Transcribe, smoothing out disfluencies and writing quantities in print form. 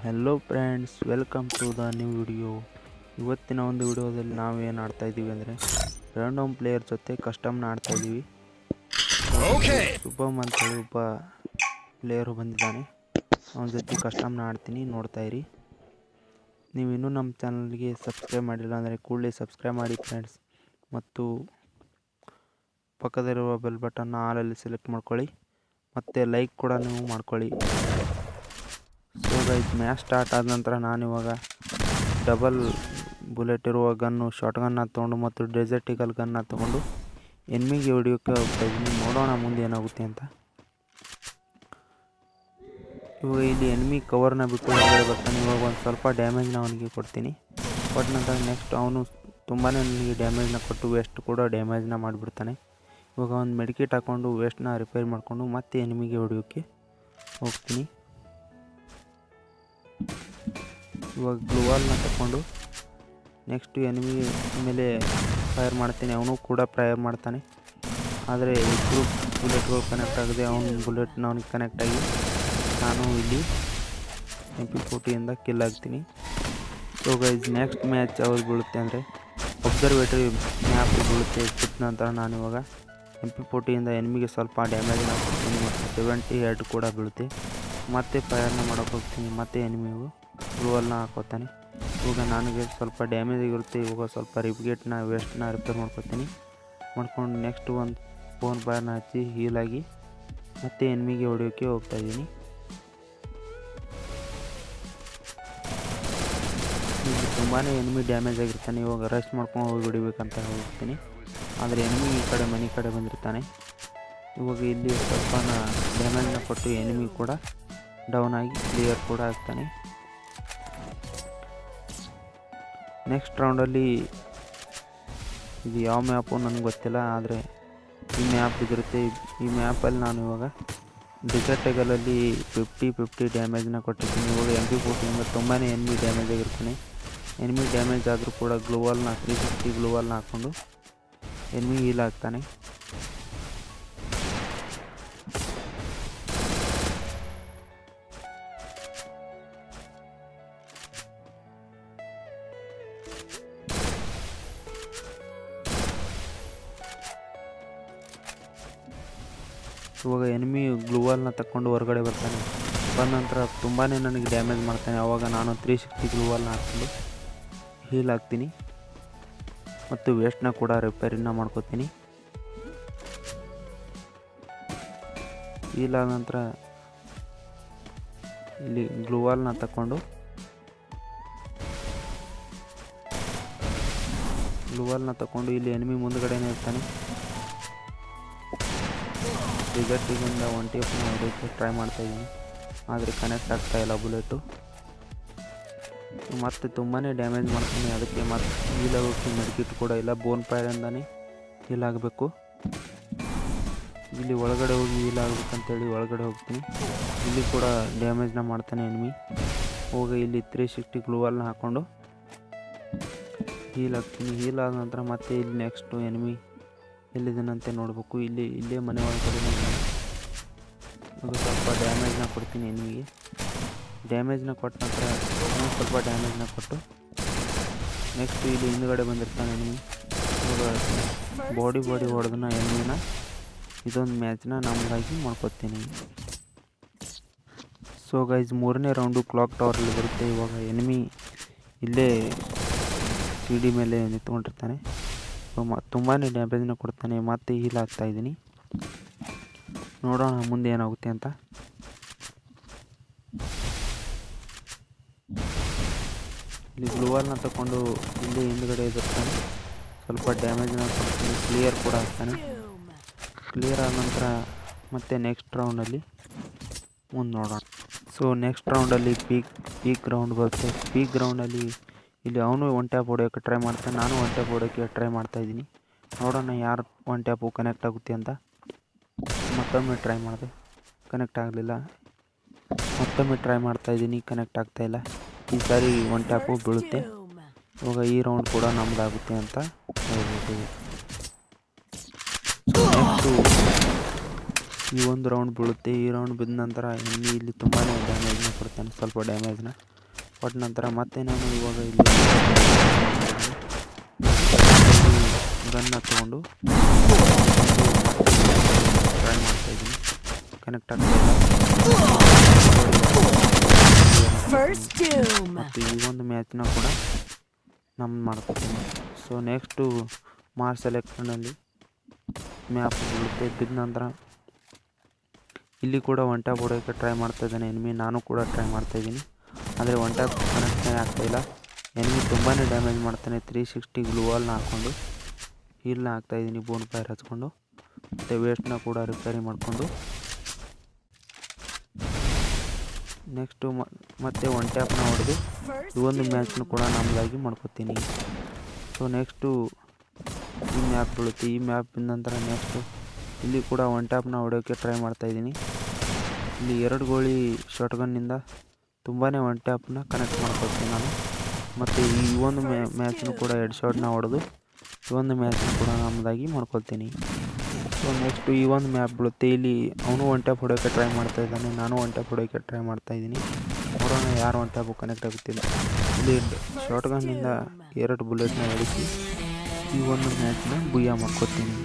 Hello friends, welcome to the new video. ಇವತ್ತಿನ ಒಂದು ವಿಡಿಯೋದಲ್ಲಿ ನಾವೇನು ಆಡ್ತಾ ಇದ್ದೀವಿ ಅಂದರೆ ರ್ಯಾಂಡಮ್ ಪ್ಲೇಯರ್ ಜೊತೆ ಕಸ್ಟಮ್ನ ಆಡ್ತಾ ಇದ್ದೀವಿ. ಶುಭಮ್ ಅಂತೇಳಿ ಒಬ್ಬ ಪ್ಲೇಯರು ಬಂದಿದ್ದಾನೆ. ಅವನ ಜೊತೆ ಕಸ್ಟಮ್ನ ಆಡ್ತೀನಿ, ನೋಡ್ತಾ ಇರಿ. ನೀವು ಇನ್ನೂ ನಮ್ಮ ಚಾನಲ್ಗೆ ಸಬ್ಸ್ಕ್ರೈಬ್ ಮಾಡಿಲ್ಲ ಅಂದರೆ ಕೂಡಲೇ ಸಬ್ಸ್ಕ್ರೈಬ್ ಮಾಡಿ ಫ್ರೆಂಡ್ಸ್, ಮತ್ತು ಪಕ್ಕದಲ್ಲಿರುವ ಬೆಲ್ ಬಟನ್ನ ಆಲಲ್ಲಿ ಸೆಲೆಕ್ಟ್ ಮಾಡ್ಕೊಳ್ಳಿ, ಮತ್ತು ಲೈಕ್ ಕೂಡ ನೀವು ಮಾಡ್ಕೊಳ್ಳಿ. ಸೊ ಗೈಸ್, ಮ್ಯಾಚ್ ಸ್ಟಾರ್ಟ್ ಆದ ನಂತರ ನಾನಿವಾಗ ಡಬಲ್ ಬುಲೆಟ್ ಇರುವ ಗನ್ನು, ಶಾರ್ಟ್ ಗನ್ನ ತೊಗೊಂಡು ಮತ್ತು ಡೆಸರ್ಟ್ ಈಗಲ್ ಗನ್ನ ತೊಗೊಂಡು ಎನ್ಮಿಗೆ ಹೊಡಿಯೋಕ್ಕೆ ಹೋಗ್ತಾ ಇದ್ದೀನಿ. ನೋಡೋಣ ಮುಂದೆ ಏನಾಗುತ್ತೆ ಅಂತ. ಇವಾಗ ಇಲ್ಲಿ ಎನ್ಮಿ ಕವರ್ನ ಬಿಟ್ಟು ಹೊರಗಡೆ ಬರ್ತಾನೆ. ಇವಾಗ ಒಂದು ಸ್ವಲ್ಪ ಡ್ಯಾಮೇಜ್ನ ಅವನಿಗೆ ಕೊಡ್ತೀನಿ. ಕೊಟ್ಟ ನಂತರ ನೆಕ್ಸ್ಟ್ ಅವನು ತುಂಬಾ ನನಗೆ ಡ್ಯಾಮೇಜ್ನ ಕೊಟ್ಟು ವೇಸ್ಟ್ ಕೂಡ ಡ್ಯಾಮೇಜ್ನ ಮಾಡಿಬಿಡ್ತಾನೆ. ಇವಾಗ ಒಂದು ಮೆಡಿಕೇಟ್ ಹಾಕ್ಕೊಂಡು ವೇಸ್ಟ್ನ ರಿಪೇರ್ ಮಾಡಿಕೊಂಡು ಮತ್ತೆ ಎನಿಮಿಗೆ ಹೊಡಿಯೋಕ್ಕೆ ಹೋಗ್ತೀನಿ. ಇವಾಗ ಗ್ಲೂವಾಲ್ನ ತಗೊಂಡು ನೆಕ್ಸ್ಟ್ ಎನಿಮಿ ಮೇಲೆ ಫೈರ್ ಮಾಡ್ತೀನಿ. ಅವನು ಕೂಡ ಫೈರ್ ಮಾಡ್ತಾನೆ, ಆದರೆ ಇಬ್ಬರು ಬುಲೆಟ್ಗಳು ಕನೆಕ್ಟ್ ಆಗಿದೆ. ಅವನ ಬುಲೆಟ್ನ ಅವನಿಗೆ ಕನೆಕ್ಟ್ ಆಗಿ ನಾನು ಇಲ್ಲಿ MP40 ಕಿಲ್ ಆಗ್ತೀನಿ. ಸೊ ಗೈಸ್, ನೆಕ್ಸ್ಟ್ ಮ್ಯಾಚ್ ಅವ್ರಿಗೆ ಬೀಳುತ್ತೆ ಅಂದರೆ ಅಬ್ಸರ್ವೇಟರಿ ಮ್ಯಾಪ್ ಬೀಳುತ್ತೆ. ಬಿಟ್ಟ ನಂತರ ನಾನಿವಾಗ MP40 ಎನಿಮಿಗೆ ಸ್ವಲ್ಪ ಡ್ಯಾಮೇಜ್ನ ಕೊಡ್ತೀನಿ ಮತ್ತು 70 ಹೆಡ್ ಕೂಡ ಬೀಳುತ್ತೆ. ಮತ್ತೆ ಫೈರ್ನ ಮಾಡೋಕ್ಕೆ ಹೋಗ್ತೀನಿ. ಮತ್ತೆ ಎನಿಮಿಗೂ ಗ್ಲೂವಲ್ನ ಹಾಕೋತಾನೆ. ಇವಾಗ ನನಗೆ ಸ್ವಲ್ಪ ಡ್ಯಾಮೇಜ್ ಆಗಿರುತ್ತೆ. ಇವಾಗ ಸ್ವಲ್ಪ ರಿಪ್ಗೇಟ್ನ ವೇಸ್ಟ್ನ ರಿಪೇರ್ ಮಾಡ್ಕೊತೀನಿ. ಮಾಡ್ಕೊಂಡು ನೆಕ್ಸ್ಟ್ ಒಂದು ಫೋನ್ ಫೈರ್ನ ಹಚ್ಚಿ ಹೀಲಾಗಿ ಮತ್ತೆ ಎನಿಮಿಗೆ ಹೊಡಿಯೋಕ್ಕೆ ಹೋಗ್ತಾಯಿದ್ದೀನಿ. ಈಗ ತುಂಬಾ ಎನಿಮಿ ಡ್ಯಾಮೇಜ್ ಆಗಿರ್ತಾನೆ. ಇವಾಗ ರಶ್ ಮಾಡ್ಕೊಂಡು ಹೋಗಿ ಹೊಡಿಬೇಕಂತ ಹೋಗ್ತೀನಿ, ಆದರೆ ಎನಿಮಿ ಈ ಕಡೆ ಮನೆ ಕಡೆ ಬಂದಿರ್ತಾನೆ. ಇವಾಗ ಇಲ್ಲಿ ಸ್ವಲ್ಪ ಡ್ಯಾಮೇಜ್ನ ಕೊಟ್ಟು ಎನಿಮಿ ಕೂಡ ಡೌನ್ ಆಗಿ ಕ್ಲಿಯರ್ ಕೂಡ ಆಗ್ತಾನೆ. ನೆಕ್ಸ್ಟ್ ರೌಂಡಲ್ಲಿ ಇದು ಯಾವ ಮ್ಯಾಪು ನನಗೆ ಗೊತ್ತಿಲ್ಲ, ಆದರೆ ಈ ಮ್ಯಾಪ್ ಇದಿರುತ್ತೆ. ಈ ಮ್ಯಾಪಲ್ಲಿ ನಾನು ಇವಾಗ ಡೆಸರ್ಟ್ ಈಗಲಲ್ಲಿ 50 ಡ್ಯಾಮೇಜ್ನ ಕೊಟ್ಟಿದ್ದೀನಿ. ಇವಾಗ MP40 ತುಂಬಾ ಎನಿಮಿ ಡ್ಯಾಮೇಜ್ ಆಗಿರ್ತಾನೆ. ಎನಿಮಿ ಡ್ಯಾಮೇಜ್ ಆದರೂ ಕೂಡ ಗ್ಲೂವಾಲ್ನ 360 ಗ್ಲೂವಾಲ್ನ ಹಾಕ್ಕೊಂಡು ಎನಿಮಿ ಹೀಲ್ ಆಗ್ತಾನೆ. ಇವಾಗ ಎನಿಮಿ ಗ್ಲೂವಾಲ್ನ ತಗೊಂಡು ಹೊರಗಡೆ ಬರ್ತಾನೆ. ಬಂದ ನಂತರ ತುಂಬಾ ನನಗೆ ಡ್ಯಾಮೇಜ್ ಮಾಡ್ತಾನೆ. ಆವಾಗ ನಾನು 360 ಗ್ಲೂವಾಲ್ನ ಹಾಕ್ಕೊಂಡು ಹೀಲ್ ಆಗ್ತೀನಿ ಮತ್ತು ವೇಸ್ಟ್ನ ಕೂಡ ರಿಪೇರಿನ ಮಾಡ್ಕೋತೀನಿ. ಹೀಲ್ ಆದ ನಂತರ ಇಲ್ಲಿ ಗ್ಲೂವಾಲ್ನ ತಗೊಂಡು ಇಲ್ಲಿ ಎನಿಮಿ ಮುಂದ್ಗಡೆನೇ ಇರ್ತಾನೆ. ರಿಸರ್ಟಿಗಿಂದ 1 TFನ ಹೊಡೆಯೋಕ್ಕೆ ಟ್ರೈ ಮಾಡ್ತಾಯಿದ್ದೀನಿ, ಆದರೆ ಕನೆಕ್ಟ್ ಆಗ್ತಾಯಿಲ್ಲ ಬುಲೆಟು. ಮತ್ತು ತುಂಬಾ ಡ್ಯಾಮೇಜ್ ಮಾಡ್ತೀನಿ. ಅದಕ್ಕೆ ಮತ್ತೆ ಹೀಲ್ ಆಗೋಕ್ಕೆ ಮೆಡಿಕಿಟ್ ಕೂಡ ಇಲ್ಲ. ಬೋನ್ ಫೈರಿಂದನೇ ಹೀಲ್ ಆಗಬೇಕು. ಇಲ್ಲಿ ಒಳಗಡೆ ಹೋಗಿ ಹೀಲ್ ಆಗಬೇಕಂತೇಳಿ ಒಳಗಡೆ ಹೋಗ್ತೀನಿ. ಇಲ್ಲಿ ಕೂಡ ಡ್ಯಾಮೇಜ್ನ ಮಾಡ್ತಾನೆ ಎನಿಮಿ. ಹೋಗಿ ಇಲ್ಲಿ 360 ಗ್ಲೂವಾಲ್ನ ಹಾಕ್ಕೊಂಡು ಹೀಲ್ ಆಗ್ತೀನಿ. ಹೀಲ್ ಆದ ನಂತರ ಮತ್ತೆ ಇಲ್ಲಿ ನೆಕ್ಸ್ಟು ಎನಿಮಿ ಎಲ್ಲಿದ್ದಾನಂತೆ ನೋಡಬೇಕು. ಇಲ್ಲೇ ಮನೆ ಒಳಗಡೆ ಸ್ವಲ್ಪ ಡ್ಯಾಮೇಜ್ನ ಕೊಡ್ತೀನಿ ಎನಿಮಿಗೆ. ಡ್ಯಾಮೇಜ್ನ ಕೊಟ್ಟ ನಂತರ ಸ್ವಲ್ಪ ಡ್ಯಾಮೇಜ್ನ ಕೊಟ್ಟು ನೆಕ್ಸ್ಟ್ ಇಲ್ಲಿ ಹಿಂದುಗಡೆ ಬಂದಿರ್ತಾನೆ ಎನಿಮಿ. ಇವಾಗ ಬಾಡಿ ಹೊಡೆದನ್ನ ಎನಿಮಿನ ಇದೊಂದು ಮ್ಯಾಚ್ನ ನಮಗಾಗಿ ಮಾಡ್ಕೊತೀನಿ. ಸೊ ಗೈಸ್, 3ನೇ ರೌಂಡು ಕ್ಲಾಕ್ ಟವರಲ್ಲಿ ಬರುತ್ತೆ. ಇವಾಗ ಎನಿಮಿ ಇಲ್ಲೇ CD ಮೇಲೆ ನಿಂತ್ಕೊಂಡಿರ್ತಾನೆ. ತುಂಬಾ ಡ್ಯಾಮೇಜ್ನ ಕೊಡ್ತಾನೆ. ಮತ್ತೆ ಹೀಲ್ ಆಗ್ತಾಯಿದ್ದೀನಿ. ನೋಡೋಣ ಮುಂದೆ ಏನಾಗುತ್ತೆ ಅಂತ. ಇಲ್ಲಿ ಗ್ಲೂವಾಲ್ನ ತಗೊಂಡು ಇಲ್ಲಿ ಹಿಂದುಗಡೆ ಇದಿರ್ತಾನೆ. ಸ್ವಲ್ಪ ಡ್ಯಾಮೇಜ್ನ ಕೊಡ್ತಾನೆ. ಕ್ಲಿಯರ್ ಕೂಡ ಆಗ್ತಾನೆ. ಕ್ಲಿಯರ್ ಆದ ನಂತರ ಮತ್ತೆ ನೆಕ್ಸ್ಟ್ ರೌಂಡಲ್ಲಿ ಮುಂದೆ ನೋಡೋಣ. ಸೊ ನೆಕ್ಸ್ಟ್ ರೌಂಡಲ್ಲಿ ಪೀಕ್ ರೌಂಡ್ ಬರುತ್ತೆ. ಪೀಕ್ ರೌಂಡಲ್ಲಿ ಇಲ್ಲಿ ಅವನು 1 ಟ್ಯಾಪ್ ಹೊಡೆಯೋಕ್ಕೆ ಟ್ರೈ ಮಾಡ್ತಾನೆ, ನಾನು 1 ಟ್ಯಾಪ್ ಹೊಡೆಯೋಕ್ಕೆ ಟ್ರೈ ಮಾಡ್ತಾಯಿದ್ದೀನಿ. ನೋಡೋಣ ಯಾರು 1 ಟ್ಯಾಪು ಕನೆಕ್ಟ್ ಆಗುತ್ತೆ ಅಂತ. ಮತ್ತೊಮ್ಮೆ ಟ್ರೈ ಮಾಡಿದೆ, ಕನೆಕ್ಟ್ ಆಗಲಿಲ್ಲ. ಮತ್ತೊಮ್ಮೆ ಟ್ರೈ ಮಾಡ್ತಾಯಿದ್ದೀನಿ, ಕನೆಕ್ಟ್ ಆಗ್ತಾಯಿಲ್ಲ. ಈ ಸಾರಿ 1 ಟ್ಯಾಪು ಬೀಳುತ್ತೆ. ಇವಾಗ ಈ ರೌಂಡ್ ಕೂಡ ನಮ್ಮದಾಗುತ್ತೆ ಅಂತ ಹೇಳ್ಬೋದು. ನೆಕ್ಸ್ಟು ಈ ಒಂದು ರೌಂಡ್ ಬೀಳುತ್ತೆ. ಈ ರೌಂಡ್ ಬಿದ್ದ ನಂತರ ಇಲ್ಲಿ ತುಂಬಾ ಡ್ಯಾಮೇಜ್ನ ಕೊಡ್ತಾನೆ. ಮಾಡ್ಕೊಳ್ತೇನೆ ಸ್ವಲ್ಪ ಡ್ಯಾಮೇಜ್ನ. ಕೊಟ್ಟ ನಂತರ ಮತ್ತೆ ನಾನು ಇವಾಗ ಇಲ್ಲಿ ಗನ್ನ ತೊಗೊಂಡು ಟ್ರೈ ಮಾಡ್ತಾಯಿದ್ದೀನಿ. ಕನೆಕ್ಟ್ ಆಗ್ತಾಯಿಲ್ಲ. ಮತ್ತು ಈ ಒಂದು ಮ್ಯಾಚ್ನ ಕೂಡ ನಮ್ಮ ಮಾಡ್ಕೊತೀನಿ. ಸೊ ನೆಕ್ಸ್ಟು ಮಾರ್ಕ್ ಸೆಲೆಕ್ಷನಲ್ಲಿ ಮ್ಯಾಪ್ ಬೀಳುತ್ತೆ. ಬಿದ್ದ ನಂತರ ಇಲ್ಲಿ ಕೂಡ ಒನ್ ಟ್ಯಾಪ್ ಹೊಡೆಯೋಕ್ಕೆ ಟ್ರೈ ಮಾಡ್ತಾಯಿದ್ದಾನೆ ಎನಿಮಿ. ನಾನು ಕೂಡ ಟ್ರೈ ಮಾಡ್ತಾಯಿದ್ದೀನಿ, ಆದರೆ ಒನ್ ಟ್ಯಾಪ್ ಕನೆಕ್ಟೇ ಆಗ್ತಾಯಿಲ್ಲ. ಎನಿಮಿ ತುಂಬಾ ಡ್ಯಾಮೇಜ್ ಮಾಡ್ತಾನೆ. 360 ಗ್ಲೂ ವಾಲ್ನ ಹಾಕ್ಕೊಂಡು ಹೀಲ್ನ ಹಾಕ್ತಾಯಿದ್ದೀನಿ ಬೋನ್ ಫೈರ್ ಹಚ್ಕೊಂಡು. ಮತ್ತು ವೇಸ್ಟ್ನ ಕೂಡ ರಿಪೇರಿ ಮಾಡಿಕೊಂಡು ನೆಕ್ಸ್ಟು ಮತ್ತೆ ಒನ್ ಟ್ಯಾಪ್ನ ಹೊಡೆದು ಈ ಒಂದು ಮ್ಯಾಚ್ನು ಕೂಡ ನಮ್ಮದಾಗಿ ಮಾಡ್ಕೊತೀನಿ. ಸೊ ನೆಕ್ಸ್ಟು ಈ ಮ್ಯಾಪ್ ಬೀಳುತ್ತೆ. ಈ ಮ್ಯಾಪ್ ಬಿದ್ದ ನಂತರ ನೆಕ್ಸ್ಟು ಇಲ್ಲಿ ಕೂಡ ಒನ್ ಟ್ಯಾಪ್ನ ಹೊಡೆಯೋಕ್ಕೆ ಟ್ರೈ ಮಾಡ್ತಾಯಿದ್ದೀನಿ. ಇಲ್ಲಿ 2 ಗೋಳಿ ಶಾಟ್ಗನ್ನಿಂದ ತುಂಬಾ ಒನ್ ಟ್ಯಾಪ್ನ ಕನೆಕ್ಟ್ ಮಾಡ್ಕೊಳ್ತೀನಿ ನಾನು. ಮತ್ತು ಈ ಒಂದು ಮ್ಯಾಚ್ನು ಕೂಡ ಹೆಡ್ ಶಾಟ್ನ ಹೊಡೆದು ಈ ಒಂದು ಮ್ಯಾಚ್ನ ಕೂಡ ನಮ್ಮದಾಗಿ ಮಾಡ್ಕೊಳ್ತೀನಿ. ಸೊ ನೆಕ್ಸ್ಟು ಈ ಒಂದು ಮ್ಯಾಪ್ ಬೀಳುತ್ತೆ. ಇಲ್ಲಿ ಅವನು ಒನ್ ಟ್ಯಾಪ್ ಹೊಡೆಯೋಕ್ಕೆ ಟ್ರೈ ಮಾಡ್ತಾಯಿದ್ದಾನೆ, ನಾನು ಒನ್ ಟ್ಯಾಪ್ ಹೊಡೆಯೋಕ್ಕೆ ಟ್ರೈ ಮಾಡ್ತಾಯಿದ್ದೀನಿ. ನೋಡೋಣ ಯಾರು ಒನ್ ಟ್ಯಾಪು ಕನೆಕ್ಟ್ ಆಗುತ್ತಿಲ್ಲ. ಇಲ್ಲಿ ಶಾಟ್ಗನ್ನಿಂದ 2 ಬುಲೆಟ್ನ ಹೊಡಿಸಿ ಈ ಒಂದು ಮ್ಯಾಚ್ನ ಬುಯ್ಯ ಮಾಡ್ಕೊತೀನಿ.